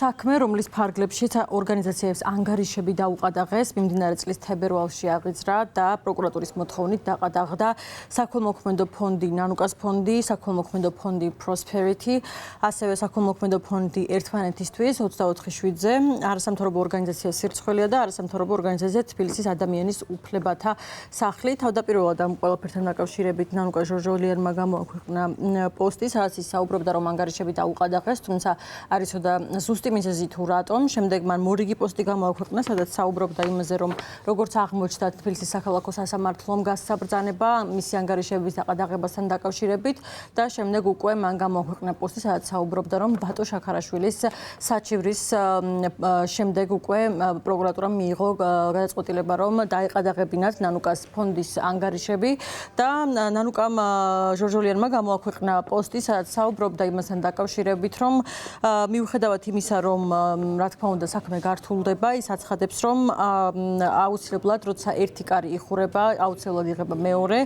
საქმე, რომლის ფარგლებშიც ორგანიზაციებს ანგარიშები დაუყადაღეს, მიმდინარე წლის თებერვალში აღიძრა და პროკურატურის მოთხოვნით დაყადაღდა საქველმოქმედო ფონდი ნანუკას ფონდი, საქველმოქმედო ფონდი Prosperity, ასევე საქველმოქმედო ფონდი ერთმანეთისთვის 24/7-ზე, არასამთავრობო ორგანიზაცია სირცხველია და არასამთავრობო ორგანიზაცია თბილისის ადამიანის უფლებათა სახლი. თავდაპირველად ამ ყველაფერთან დაკავშირებით ნანუკა ჟორჟოლიანმა გამოაქვეყნა პოსტი, სადაც ის საუბრობდა, რომ ანგარიშები დაუყადაღეს, თუმცა არ იცოდა ზუსტი მიზეზი თუ რატომ. შემდეგ მან მორიგი პოსტი გამოაქვეყნა, სადაც საუბრობდა იმაზე, რომ როგორც აღმოჩნდა თბილისის საქალაქო სასამართლომ გასცა ბრძანება მისი ანგარიშების დაყადაღებასთან დაკავშირებით და შემდეგ უკვე მან გამოაქვეყნა პოსტი, სადაც საუბრობდა, რომ ბატო შაქარაშვილის საჩივრის შემდეგ უკვე პროკურატურამ მიიღო გადაწყვეტილება, რომ დაეყადაღებინათ ნანუკას ფონდის ანგარიშები და ნანუკამ ჟორჟოლიანმა გამოაქვეყნა პოსტი, სადაც საუბრობდა იმასთან დაკავშირებით, რომ მიუხედავად იმისა, რომ რა თქმა უნდა საქმე გართულდება, ის აცხადებს, რომ აუცილებლად როცა ერთი კარი იხურება, აუცილებლად იღება მეორე.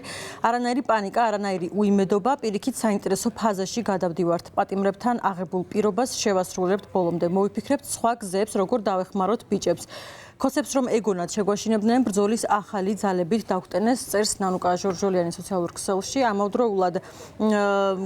არანაირი პანიკა, არანაირი უიმედობა, პირიქით საინტერესო ფაზაში გადავდივართ. პატიმრებთან აღებულ პირობას შევასრულებთ ბოლომდე. მოვიფიქრებთ სხვა გზებს, როგორ დავეხმაროთ ბიჭებს. ქოსებს რომ ეგონათ შეგვაშინებდნენ ბრძოლის ახალი ძალებით დაგვტენეს წერს ნანუკა ჟორჟოლიანი სოციალურ ქსელში. ამავდროულად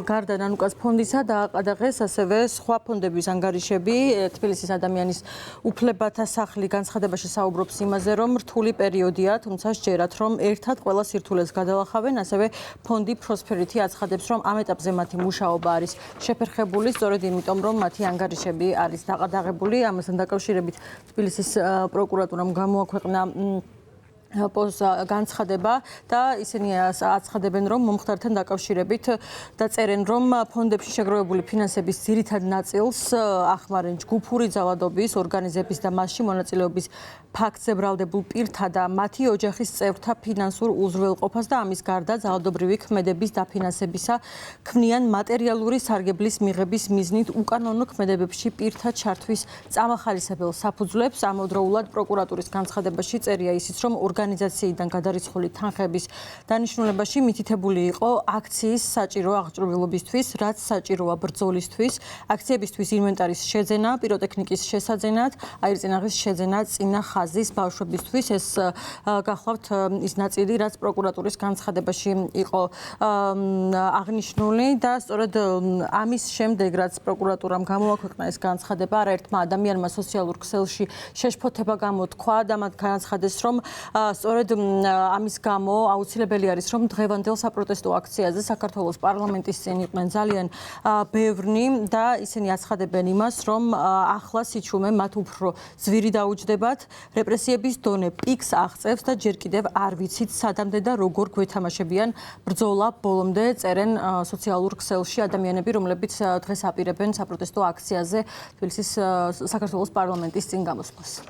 გარდა ნანუკას ფონდისა დააყადაღეს ასევე სხვა ფონდების ანგარიშები. თბილისის ადამიანის უფლებათა სახლი განცხადებაში საუბრობს იმაზე, რომ რთული პერიოდია, თუმცა სჯერათ, რომ ერთად ყველა სირთულეს გადალახავენ. ასევე ფონდი Prosperity აცხადებს, რომ ამ ეტაპზე მათი მუშაობა არის შეფერხებული, სწორედ იმიტომ, რომ მათი ანგარიშები არის დაყადაღებული. ამასთან დაკავშირებით თბილისის პროკურატურამ გამოაქვეყნა განცხადება და ისინი აცხადებენ, რომ მომხდართან დაკავშირებით და წერენ, რომ ფონდებში შეგროვებული ფინანსების ძირითად ნაწილს ახმარენ ჯგუფური ძალადობის, ორგანიზების და მასში მონაწილეობის ფაქტზე ბრალდებულ პირთა და მათი ოჯახის წევრთა ფინანსურ უზრუნველყოფას და ამის გარდა ძალადობრივი ქმედების დაფინანსებისა ქმნიან მატერიალური სარგებლის მიღების მიზნით უკანონო ქმედებებში პირთა ჩართვის წამახალისებელ საფუძვლებს. ამავდროულად პროკურატურის განცხადებაში წერია ისიც, რომ ორგანიზაციიდან გადარიცხული თანხების დანიშნულებაში მითითებული იყო აქციის საჭირო აღჭურვილობისთვის, რაც საჭიროა ბრძოლისთვის, აქციებისთვის ინვენტარის შეძენა, პიროტექნიკის შესაძენად, აირწინაღის შეძენა წინა ხაზის ბავშვებისთვის. ეს გახლავთ ის ნაწილი, რაც პროკურატურის განცხადებაში იყო აღნიშნული და სწორედ ამის შემდეგ, რაც პროკურატურამ გამოაქვეყნა ეს განცხადება, არაერთმა ადამიანმა სოციალურ ქსელში შეშფოთება გამოთქვა და მათ განაცხადეს, რომ სწორედ ამის გამო აუცილებელი არის, რომ დღევანდელ საპროტესტო აქციაზე საქართველოს პარლამენტის წინ იყვნენ ძალიან ბევრნი და ისინი აცხადებენ იმას, რომ ახლა სიჩუმე მათ უფრო ძვირი დაუჯდებათ, რეპრესიების დონე პიკს აღწევს და ჯერ კიდევ არ ვიცით სადამდე და როგორ გვეთამაშებიან ბრძოლა ბოლომდე, წერენ სოციალურ ქსელში ადამიანები, რომლებიც დღეს აპირებენ საპროტესტო აქციაზე თბილისის საქართველოს პარლამენტის წინ გამოსვლას.